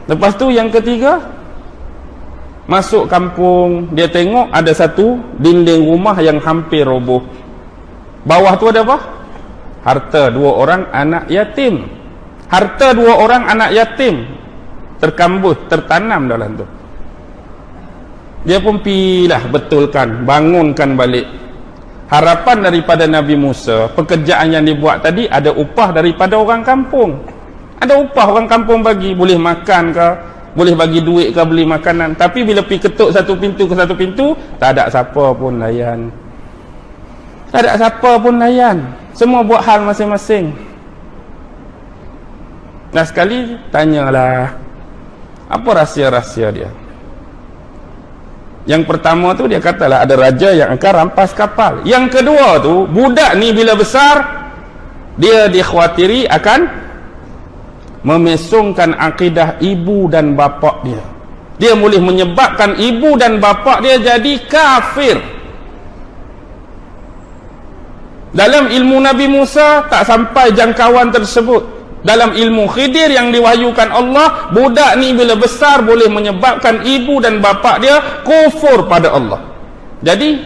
Lepas tu yang ketiga, masuk kampung, dia tengok ada satu dinding rumah yang hampir roboh. Bawah tu ada apa? Harta 2 orang anak yatim. Harta 2 orang anak yatim terkambus, tertanam dalam tu. Dia pun pilah betulkan, bangunkan balik. Harapan daripada Nabi Musa, pekerjaan yang dibuat tadi ada upah daripada orang kampung. Ada upah orang kampung bagi, boleh makan ke, boleh bagi duit ke, beli makanan. Tapi bila pergi ketuk satu pintu ke satu pintu, tak ada siapa pun layan. Tak ada siapa pun layan. Semua buat hal masing-masing. Nah, sekali tanyalah, apa rahsia-rahsia dia? Yang pertama tu dia katalah ada raja yang akan rampas kapal. Yang kedua tu, budak ni bila besar, dia dikhawatiri akan memesongkan akidah ibu dan bapa dia. Dia boleh menyebabkan ibu dan bapa dia jadi kafir. Dalam ilmu Nabi Musa tak sampai jangkauan tersebut. Dalam ilmu Khidir yang diwahyukan Allah, budak ni bila besar boleh menyebabkan ibu dan bapa dia kufur pada Allah. Jadi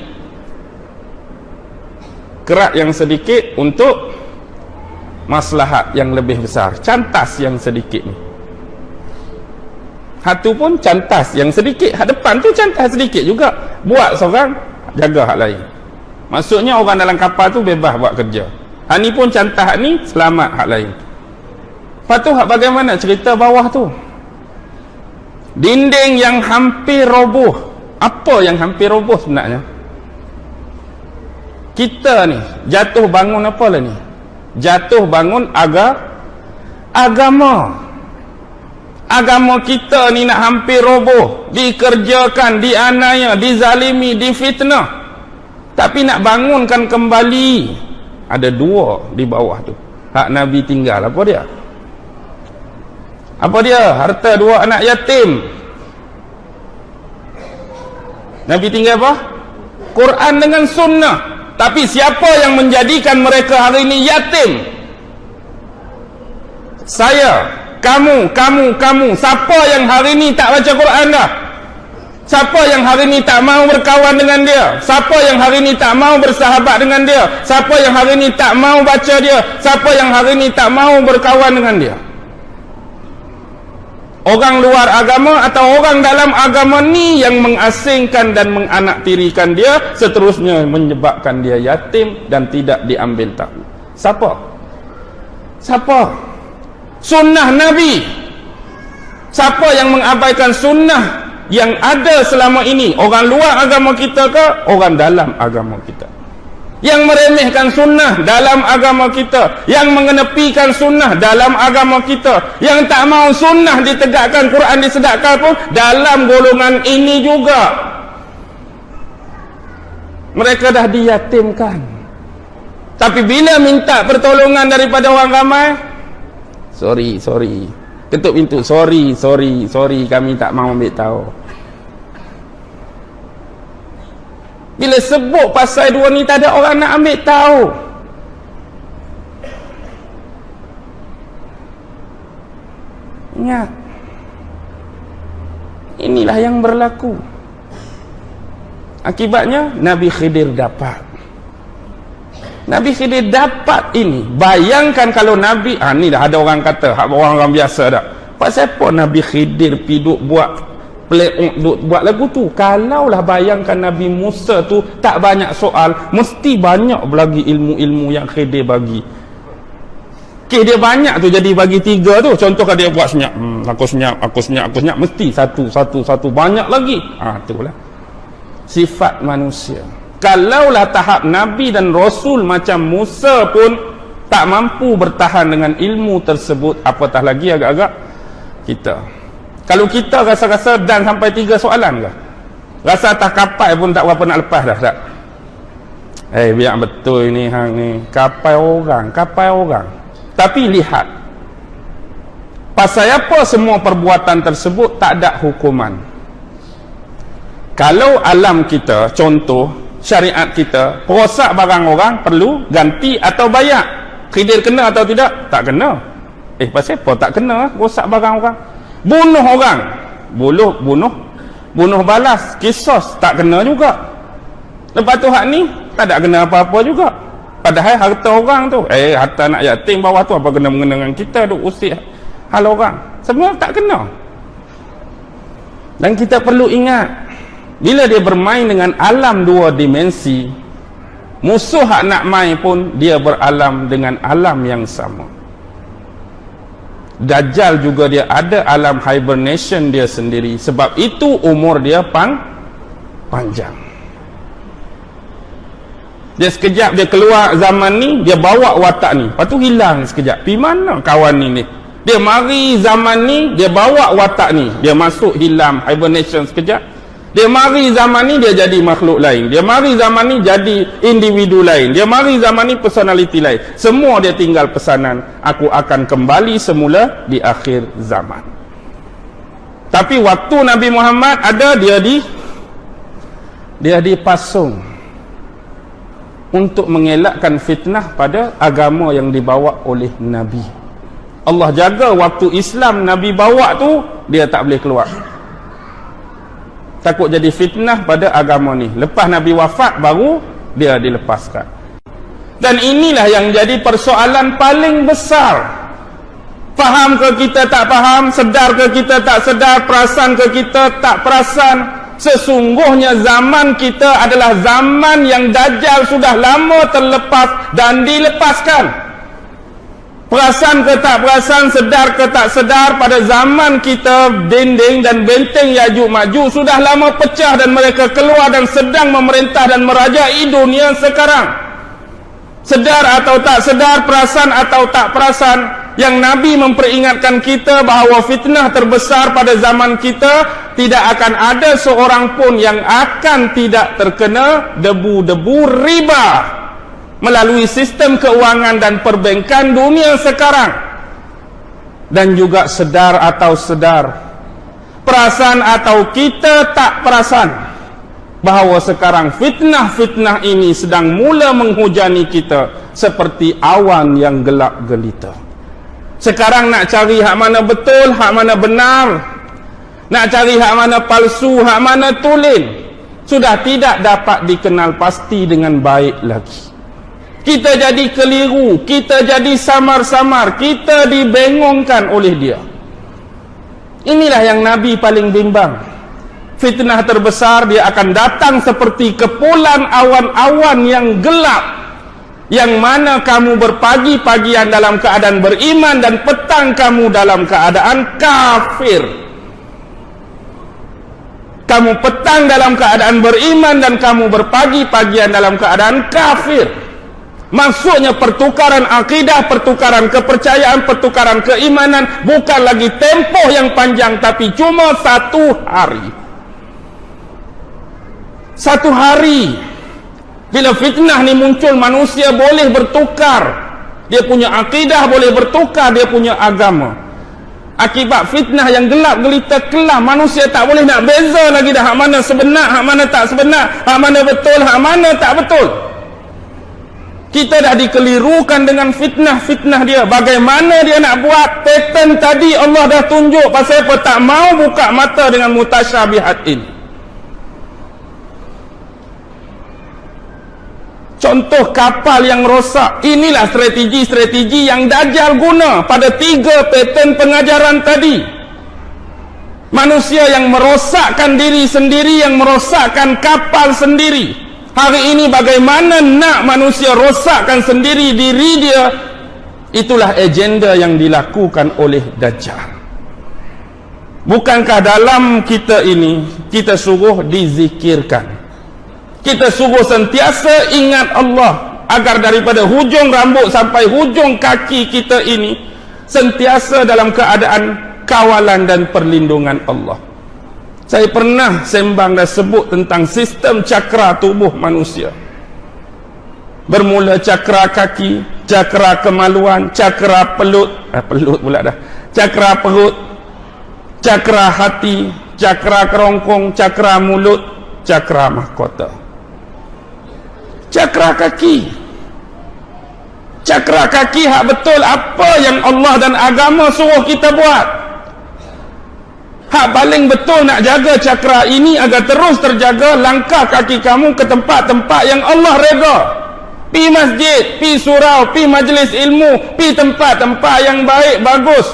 kerat yang sedikit untuk maslahat yang lebih besar. Cantas yang sedikit ni, hatu pun cantas yang sedikit, hak depan tu cantas sedikit juga. Buat seorang, jaga hak lain. Maksudnya orang dalam kapal tu bebas buat kerja. Hak ni pun cantas, hak ni selamat hak lain. Lepas tu hak bagaimana cerita bawah tu? Dinding yang hampir roboh. Apa yang hampir roboh sebenarnya? Kita ni jatuh bangun apa lah ni? Jatuh bangun agama. Agama kita ni nak hampir roboh, dikerjakan, dianiaya, dizalimi, difitnah. Tapi nak bangunkan kembali, ada 2 di bawah tu. Hak Nabi tinggal apa dia? Apa dia? Harta 2 anak yatim. Nabi tinggal apa? Quran dengan sunnah. Tapi siapa yang menjadikan mereka hari ini yatim? Saya, kamu. Siapa yang hari ini tak baca Quran dah? Siapa yang hari ini tak mau berkawan dengan dia? Siapa yang hari ini tak mau bersahabat dengan dia? Siapa yang hari ini tak mau baca dia? Siapa yang hari ini tak mau berkawan dengan dia? Orang luar agama atau orang dalam agama ni yang mengasingkan dan menganaktirikan dia, seterusnya menyebabkan dia yatim dan tidak diambil tahu. Siapa? Sunnah Nabi. Siapa yang mengabaikan sunnah yang ada selama ini? Orang luar agama kita ke orang dalam agama kita? Yang meremehkan sunnah dalam agama kita, yang mengenepikan sunnah dalam agama kita, yang tak mau sunnah ditegakkan, Quran disedakkan pun dalam golongan ini juga. Mereka dah diyatimkan. Tapi bila minta pertolongan daripada orang ramai, sorry, ketuk pintu, sorry, kami tak mau ambil tahu. Bila sebut pasal 2 ni, tak ada orang nak ambil tahu. Ingat, inilah yang berlaku. Akibatnya Nabi Khidir dapat. Nabi Khidir dapat ini. Bayangkan kalau Nabi, ni dah ada orang kata, orang biasa dah, pasal apa Nabi Khidir piduk buat buat lagu tu? Kalaulah bayangkan Nabi Musa tu tak banyak soal, mesti banyak lagi ilmu-ilmu yang Khidir bagi. Dia banyak tu, jadi bagi 3 tu. Contoh kalau dia buat senyap, aku senyap, mesti satu banyak lagi. Itulah sifat manusia. Kalaulah tahap Nabi dan Rasul macam Musa pun tak mampu bertahan dengan ilmu tersebut, apatah lagi agak-agak kita. Kalau kita rasa-rasa dan sampai 3 soalan ke? Rasa atas kapal pun tak berapa nak lepas dah tak? Biar betul ni hang ni. Kapal orang. Tapi lihat, pasal apa semua perbuatan tersebut tak ada hukuman? Kalau alam kita, contoh syariat kita, perosak barang orang perlu ganti atau bayar. Khidir kena atau tidak? Tak kena. Pasal apa tak kena rosak barang orang? Bunuh orang, bunuh balas, kisos, tak kena juga. Lepas tu hak ni tak ada kena apa-apa juga. Padahal harta orang tu, harta anak yatim bawah tu apa kena mengenai kita duk usik hal orang. Semua tak kena. Dan kita perlu ingat, bila dia bermain dengan alam dua dimensi, musuh hak nak main pun dia beralam dengan alam yang sama. Dajjal juga dia ada alam hibernation dia sendiri. Sebab itu umur dia panjang. Dia sekejap dia keluar zaman ni, dia bawa watak ni, lepas tu hilang sekejap. Pergi mana kawan ni? Dia mari zaman ni, dia bawa watak ni, dia masuk hilang hibernation sekejap. Dia mari zaman ni, dia jadi makhluk lain. Dia mari zaman ni, jadi individu lain. Dia mari zaman ni, personality lain. Semua dia tinggal pesanan, aku akan kembali semula di akhir zaman. Tapi waktu Nabi Muhammad ada, dia dipasung untuk mengelakkan fitnah pada agama yang dibawa oleh Nabi. Allah jaga waktu Islam Nabi bawa tu, dia tak boleh keluar. Takut jadi fitnah pada agama ni. Lepas Nabi wafat baru dia dilepaskan. Dan inilah yang jadi persoalan paling besar. Faham ke kita tak faham, sedar ke kita tak sedar, perasan ke kita tak perasan. Sesungguhnya zaman kita adalah zaman yang Dajjal sudah lama terlepas dan dilepaskan. Perasan ke tak perasan, sedar ke tak sedar, pada zaman kita dinding dan benteng Yajuj Majuj sudah lama pecah dan mereka keluar dan sedang memerintah dan merajai dunia sekarang. Sedar atau tak sedar, perasan atau tak perasan, yang Nabi memperingatkan kita bahawa fitnah terbesar pada zaman kita, tidak akan ada seorang pun yang akan tidak terkena debu-debu riba melalui sistem keuangan dan perbankan dunia sekarang. Dan juga sedar atau sedar, perasan atau kita tak perasan, bahawa sekarang fitnah-fitnah ini sedang mula menghujani kita seperti awan yang gelap gelita. Sekarang nak cari hak mana betul, hak mana benar, nak cari hak mana palsu, hak mana tulen, sudah tidak dapat dikenal pasti dengan baik lagi. Kita jadi keliru, kita jadi samar-samar, kita dibengongkan oleh dia. Inilah yang Nabi paling bimbang. Fitnah terbesar dia akan datang seperti kepulan awan-awan yang gelap, yang mana kamu berpagi-pagian dalam keadaan beriman dan petang kamu dalam keadaan kafir. Kamu petang dalam keadaan beriman dan kamu berpagi-pagian dalam keadaan kafir. Maksudnya pertukaran akidah, pertukaran kepercayaan, pertukaran keimanan bukan lagi tempoh yang panjang, tapi cuma 1 hari. 1 hari. Bila fitnah ni muncul, manusia boleh bertukar. Dia punya akidah boleh bertukar, dia punya agama. Akibat fitnah yang gelap gelita kelam, manusia tak boleh nak beza lagi dah hak mana sebenar, hak mana tak sebenar, hak mana betul, hak mana tak betul. Kita dah dikelirukan dengan fitnah-fitnah dia. Bagaimana dia nak buat? Pattern tadi Allah dah tunjuk. Pasal apa? Tak mau buka mata dengan mutasyabihat ini. Contoh kapal yang rosak. Inilah strategi-strategi yang Dajjal guna pada 3 pattern pengajaran tadi. Manusia yang merosakkan diri sendiri, yang merosakkan kapal sendiri. Hari ini bagaimana nak manusia rosakkan sendiri diri dia, itulah agenda yang dilakukan oleh Dajjal. Bukankah dalam kita ini kita suruh dizikirkan, kita suruh sentiasa ingat Allah, agar daripada hujung rambut sampai hujung kaki kita ini sentiasa dalam keadaan kawalan dan perlindungan Allah. Saya pernah sembang dan sebut tentang sistem cakra tubuh manusia. Bermula cakra kaki, cakra kemaluan, cakra pelut pula dah, cakra perut, cakra hati, cakra kerongkong, cakra mulut, cakra mahkota. Cakra kaki. Cakra kaki hak betul apa yang Allah dan agama suruh kita buat. hak paling betul nak jaga cakra ini agar terus terjaga, langkah kaki kamu ke tempat-tempat yang Allah reda. Pi masjid, pi surau, pi majlis ilmu, pi tempat-tempat yang baik, bagus.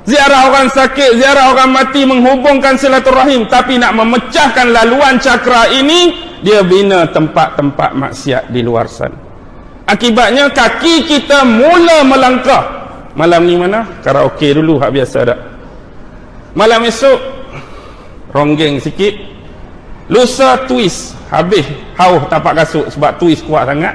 Ziarah orang sakit, ziarah orang mati, menghubungkan silaturahim. Tapi nak memecahkan laluan cakra ini, dia bina tempat-tempat maksiat di luar sana. Akibatnya kaki kita mula melangkah. Malam ni mana? Karaoke dulu, hak biasa dah. Malam esok ronggeng sikit. Lusa twist, habis hauh tapak kasut sebab twist kuat sangat.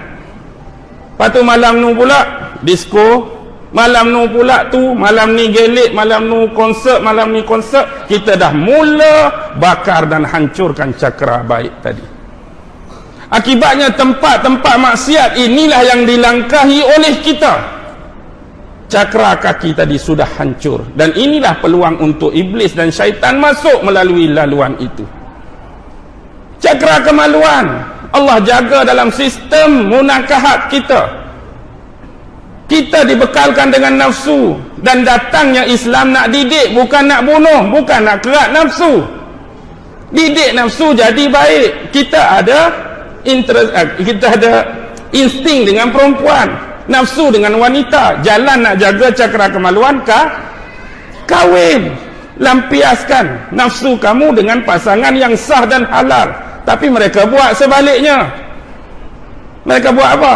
Lepas tu malam nu pula disco, malam nu pula tu, malam ni gelik, malam nu konsert, malam ni konsert. Kita dah mula bakar dan hancurkan cakra baik tadi. Akibatnya tempat-tempat maksiat inilah yang dilangkahi oleh kita. Cakra kaki tadi sudah hancur, dan inilah peluang untuk iblis dan syaitan masuk melalui laluan itu. Cakra kemaluan Allah jaga dalam sistem munakahat kita. Kita dibekalkan dengan nafsu, dan datangnya Islam nak didik, bukan nak bunuh, bukan nak kerat nafsu. Didik nafsu jadi baik. Kita ada interest, kita ada insting dengan perempuan, nafsu dengan wanita. Jalan nak jaga cakra kemaluan kahwin. Lampiaskan nafsu kamu dengan pasangan yang sah dan halal. Tapi mereka buat sebaliknya. Mereka buat apa?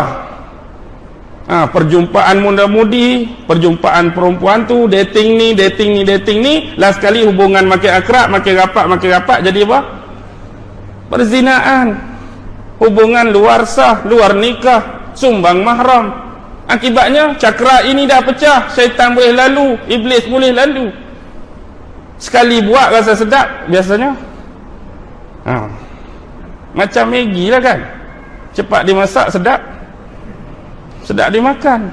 Perjumpaan muda-mudi, perjumpaan perempuan tu, dating ni, last kali hubungan makin akrab, makin rapat, jadi apa? Perzinaan. Hubungan luar sah, luar nikah, sumbang mahram. Akibatnya cakra ini dah pecah. Syaitan boleh lalu, iblis boleh lalu. Sekali buat rasa sedap biasanya. Macam Maggi lah kan, cepat dimasak, sedap dimakan.